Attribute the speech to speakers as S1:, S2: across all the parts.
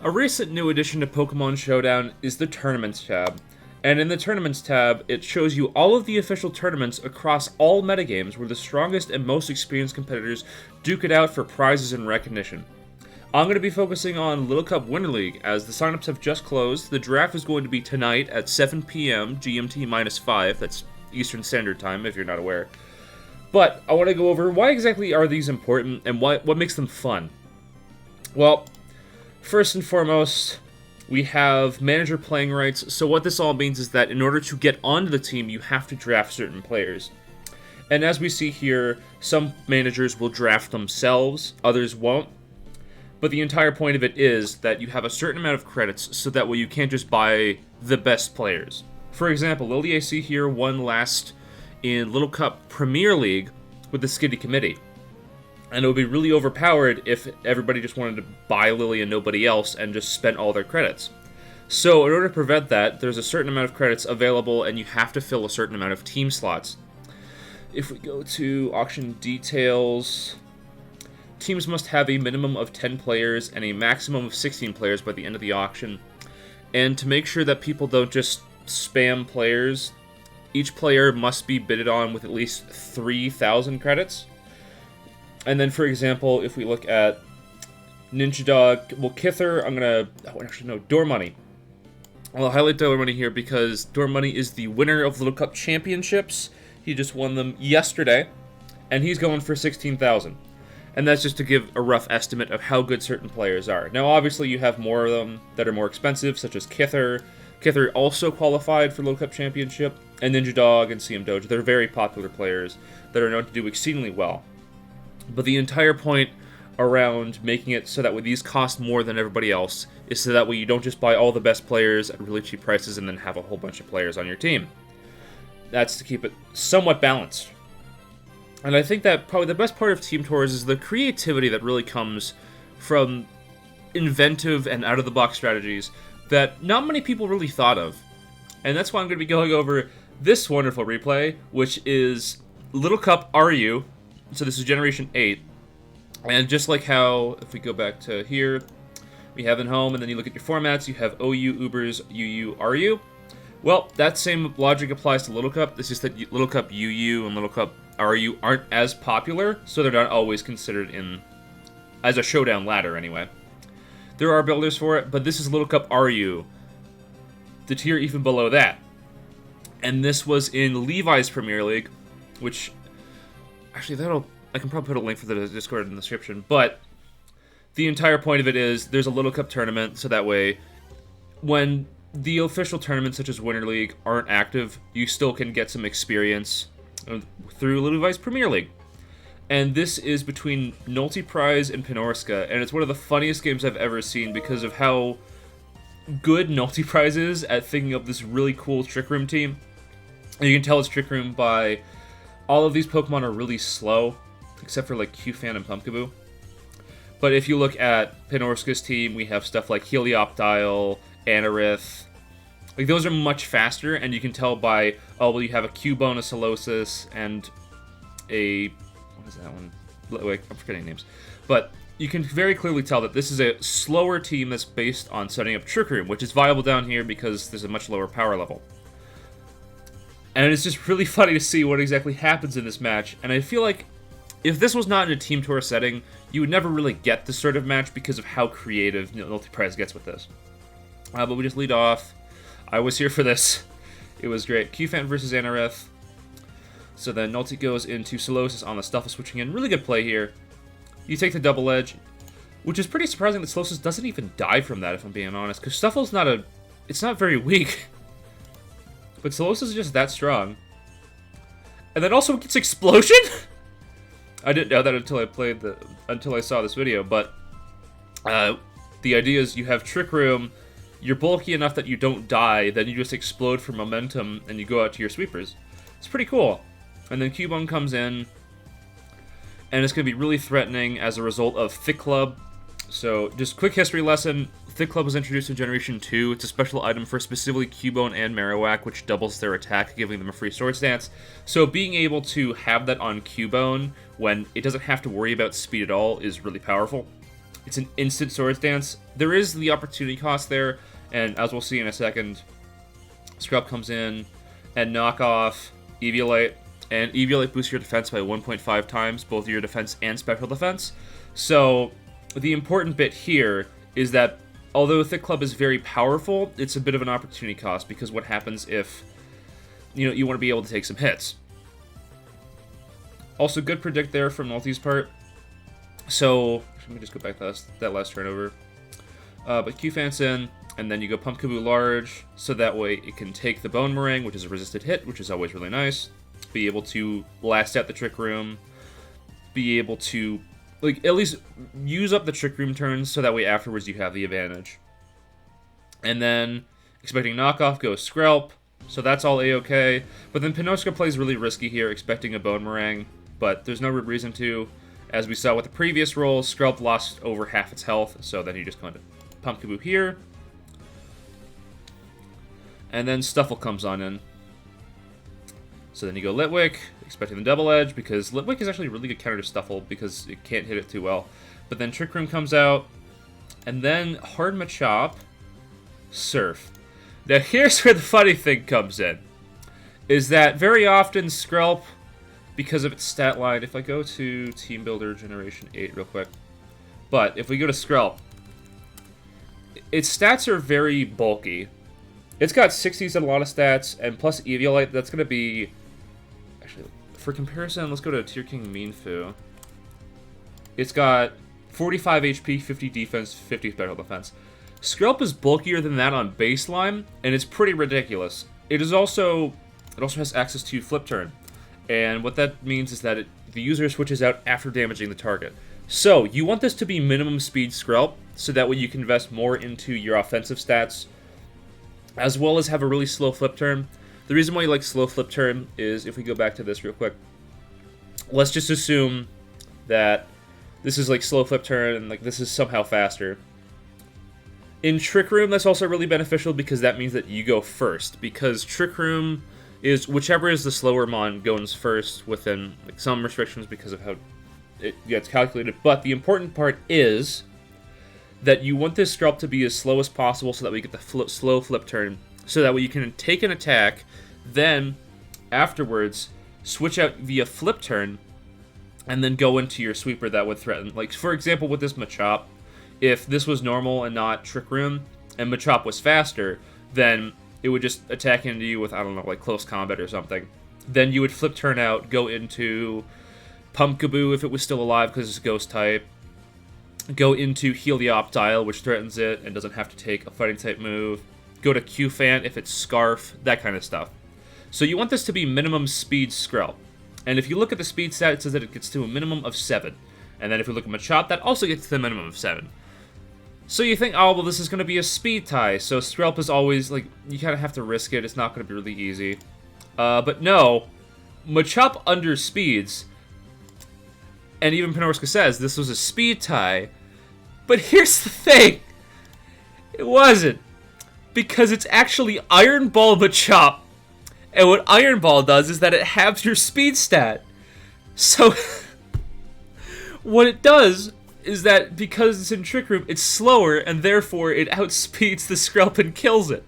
S1: A recent new addition to Pokemon Showdown is the Tournaments tab. And in the Tournaments tab, it shows you all of the official tournaments across all metagames where the strongest and most experienced competitors duke it out for prizes and recognition. I'm going to be focusing on Little Cup Winter League, as the signups have just closed. The draft is going to be tonight at 7 p.m. GMT-5, that's Eastern Standard Time, if you're not aware. But I want to go over why exactly are these important and what makes them fun. Well, first and foremost, we have manager playing rights. So what this all means is that in order to get onto the team, you have to draft certain players. And as we see here, some managers will draft themselves, others won't. But the entire point of it is that you have a certain amount of credits, so that way you can't just buy the best players. For example, Lily AC here won last in Little Cup Premier League with the Skitty Committee. And it would be really overpowered if everybody just wanted to buy Lily and nobody else and just spent all their credits. So in order to prevent that, there's a certain amount of credits available and you have to fill a certain amount of team slots. If we go to auction details, teams must have a minimum of 10 players and a maximum of 16 players by the end of the auction. And to make sure that people don't just spam players, each player must be bidded on with at least 3,000 credits. And then, for example, if we look at Ninja Dog, well, Kither, Door Money. I'll highlight Door Money here because Door Money is the winner of Little Cup Championships. He just won them yesterday, and he's going for 16,000. And that's just to give a rough estimate of how good certain players are. Now, obviously, you have more of them that are more expensive, such as Kither. Kither also qualified for Little Cup Championship, and Ninja Dog and CM Dojo. They're very popular players that are known to do exceedingly well. But the entire point around making it so that way these cost more than everybody else is so that way you don't just buy all the best players at really cheap prices and then have a whole bunch of players on your team. That's to keep it somewhat balanced. And I think that probably the best part of Team Tours is the creativity that really comes from inventive and out-of-the-box strategies that not many people really thought of. And that's why I'm going to be going over this wonderful replay, which is Little Cup RU. So this is Generation 8. And just like how, if we go back to here, we have in home, and then you look at your formats, you have OU, Ubers, UU, RU. Well, that same logic applies to Little Cup. It's just that Little Cup UU and Little Cup RU aren't as popular, so they're not always considered in as a showdown ladder anyway. There are builders for it, but this is Little Cup RU, the tier even below that. And this was in Levi's Premier League, which actually I can probably put a link for the Discord in the description, but the entire point of it is there's a Little Cup tournament, so that way when the official tournaments such as Winter League aren't active, you still can get some experience through Levi's Premier League. And this is between Nulty Prize and Pinorska, and it's one of the funniest games I've ever seen because of how good Nulty Prize is at thinking of this really cool Trick Room team. And you can tell it's Trick Room by all of these Pokemon are really slow, except for like Q-Fan and Pumpkaboo. But if you look at Pinorska's team, we have stuff like Helioptile, Anorith. Like, those are much faster, and you can tell by, oh, well, you have a Cubone, a Solosis, and a... what is that one? Wait, I'm forgetting names. But you can very clearly tell that this is a slower team that's based on setting up Trick Room, which is viable down here because there's a much lower power level. And it's just really funny to see what exactly happens in this match, and I feel like if this was not in a Team Tour setting, you would never really get this sort of match because of how creative Nulty Prize gets with this. But we just lead off. I was here for this. It was great. Q-Fan versus Anorith. So then Nulty goes into Solosis on the Stuffle, switching in. Really good play here. You take the double edge, which is pretty surprising that Solosis doesn't even die from that, if I'm being honest, because Stuffle's it's not very weak. But Solosis is just that strong. And then also gets Explosion? I didn't know that until I saw this video, but the idea is you have Trick Room, you're bulky enough that you don't die, then you just explode for momentum, and you go out to your sweepers. It's pretty cool. And then Cubone comes in, and it's going to be really threatening as a result of Thick Club. So, just quick history lesson. Thick Club was introduced in Generation 2. It's a special item for specifically Cubone and Marowak, which doubles their attack, giving them a free Sword Stance. So being able to have that on Cubone when it doesn't have to worry about speed at all is really powerful. It's an instant Swords Dance. There is the opportunity cost there, and as we'll see in a second, Scrub comes in and knock off Eviolite, and Eviolite boosts your defense by 1.5 times, both your defense and special defense. So the important bit here is that although Thick Club is very powerful, it's a bit of an opportunity cost, because what happens if you want to be able to take some hits. Also, good predict there from Multi's part. So let me just go back to that last turnover. But Q-Fant's in, and then you go Pump Kaboo Large, so that way it can take the Bone Meringue, which is a resisted hit, which is always really nice. Be able to last out the Trick Room. Be able to, like, at least use up the Trick Room turns, so that way afterwards you have the advantage. And then, expecting knockoff, goes Skrelp, so that's all A-okay. But then Pinoska plays really risky here, expecting a Bone Meringue, but there's no reason to. As we saw with the previous rolls, Skrelp lost over half its health, so then you just go into Pump Kaboo here. And then Stuffle comes on in. So then you go Litwick, expecting the Double Edge, because Litwick is actually a really good counter to Stuffle, because it can't hit it too well. But then Trick Room comes out, and then Hard Machop, Surf. Now here's where the funny thing comes in, is that very often Skrelp, because of its stat line, if I go to Team Builder Generation 8 real quick, but if we go to Skrelp, its stats are very bulky. It's got 60s and a lot of stats, and plus Eviolite, that's going to be... Actually, for comparison, let's go to Tier King Mienfoo. It's got 45 HP, 50 defense, 50 special defense. Skrelp is bulkier than that on baseline, and it's pretty ridiculous. It also has access to Flip Turn. And what that means is that the user switches out after damaging the target. So, you want this to be minimum speed Skrelp, so that way you can invest more into your offensive stats, as well as have a really slow flip turn. The reason why you like slow flip turn is, if we go back to this real quick, let's just assume that this is like slow flip turn, and like this is somehow faster. In Trick Room, that's also really beneficial, because that means that you go first, because Trick Room is whichever is the slower mon goes first, within like some restrictions because of how it gets calculated. But the important part is that you want this Skrelp to be as slow as possible, so that we get the slow flip turn, so that way you can take an attack, then afterwards switch out via flip turn, and then go into your sweeper that would threaten. Like, for example, with this Machop, if this was normal and not Trick Room, and Machop was faster, then it would just attack into you with, I don't know, like close combat or something. Then you would flip turn out, go into Pump Kaboo if it was still alive because it's Ghost type, go into Helioptile, which threatens it and doesn't have to take a fighting type move, go to Q-Fant if it's Scarf, that kind of stuff. So you want this to be minimum speed Skrelp. And if you look at the speed stat, it says that it gets to a minimum of 7. And then if we look at Machop, that also gets to the minimum of 7. So you think, oh, well, this is going to be a speed tie, so Skrelp is always, like, you kind of have to risk it, it's not going to be really easy. But no, Machop underspeeds, and even Pinoska says this was a speed tie. But here's the thing, it wasn't, because it's actually Iron Ball Machop, and what Iron Ball does is that it halves your speed stat. So, what it does is that because it's in Trick Room, it's slower, and therefore it outspeeds the Skrelp and kills it.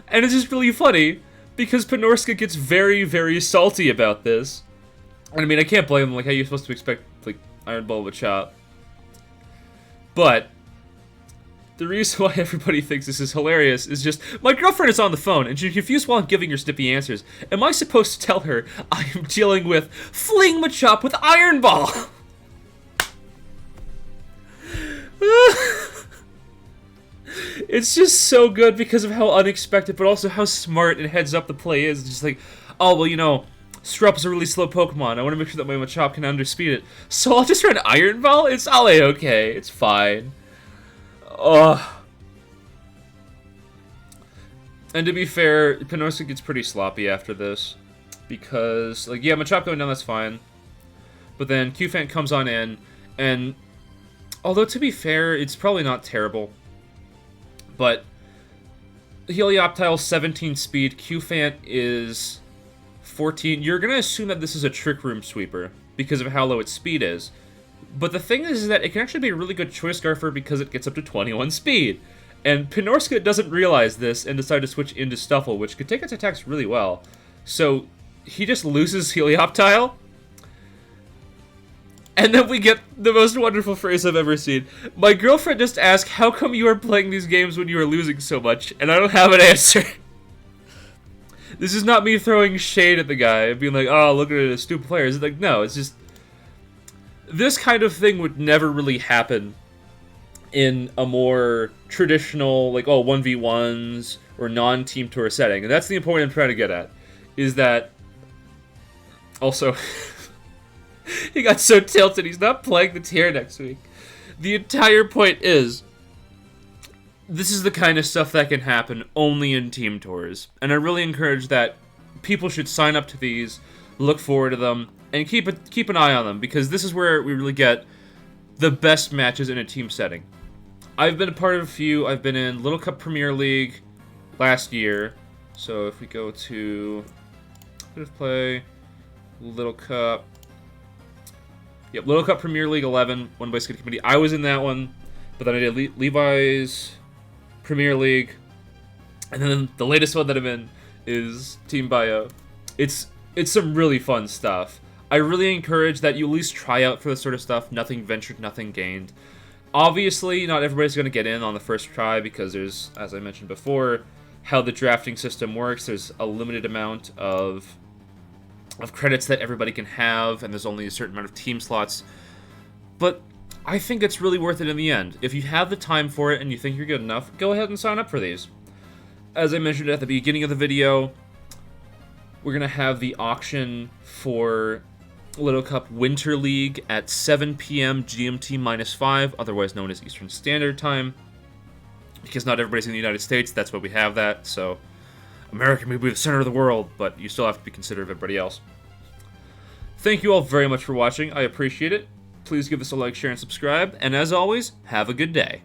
S1: And it's just really funny, because Pinoska gets very, very salty about this. And I mean, I can't blame him, like, how you're supposed to expect, like, Iron Ball Machop. But the reason why everybody thinks this is hilarious is just, my girlfriend is on the phone, and she's confused while I'm giving her snippy answers. Am I supposed to tell her I am dealing with Fling Machop with Iron Ball? It's just so good because of how unexpected, but also how smart and heads up the play is. It's just like, oh, well, you know, Skrelp is a really slow Pokemon. I want to make sure that my Machop can underspeed it. So I'll just run Iron Ball? It's all A-okay. It's fine. Ugh. And to be fair, Pinoska gets pretty sloppy after this. Because, like, yeah, Machop going down, that's fine. But then Q-Fant comes on in, and although, to be fair, it's probably not terrible. But Helioptile 17 speed, Q-Fant is 14. You're going to assume that this is a Trick Room sweeper because of how low its speed is. But the thing is that it can actually be a really good choice scarfer because it gets up to 21 speed. And Pinorska doesn't realize this and decide to switch into Stuffle, which could take its attacks really well. So he just loses Helioptile. And then we get the most wonderful phrase I've ever seen. My girlfriend just asked, how come you are playing these games when you are losing so much? And I don't have an answer. This is not me throwing shade at the guy and being like, oh, look at it, a stupid player. It's like, no, it's just... This kind of thing would never really happen in a more traditional, like, 1v1s or non-team tour setting. And that's the point I'm trying to get at. Is that... Also... He got so tilted, he's not playing the tier next week. The entire point is, this is the kind of stuff that can happen only in team tours. And I really encourage that people should sign up to these, look forward to them, and keep an eye on them, because this is where we really get the best matches in a team setting. I've been a part of a few. I've been in Little Cup Premier League last year. So if we go to play Little Cup... Yep, Little Cup Premier League 11, won by Skid Committee. I was in that one, but then I did Levi's Premier League, and then the latest one that I'm in is Team Bio. It's some really fun stuff. I really encourage that you at least try out for this sort of stuff. Nothing ventured, nothing gained. Obviously, not everybody's going to get in on the first try because there's, as I mentioned before, how the drafting system works. There's a limited amount of credits that everybody can have, and there's only a certain amount of team slots. But I think it's really worth it in the end. If you have the time for it and you think you're good enough, go ahead and sign up for these. As I mentioned at the beginning of the video, we're going to have the auction for Little Cup Winter League at 7 p.m. GMT -5, otherwise known as Eastern Standard Time. Because not everybody's in the United States, that's why we have that, so... America may be the center of the world, but you still have to be considerate of everybody else. Thank you all very much for watching. I appreciate it. Please give us a like, share, and subscribe. And as always, have a good day.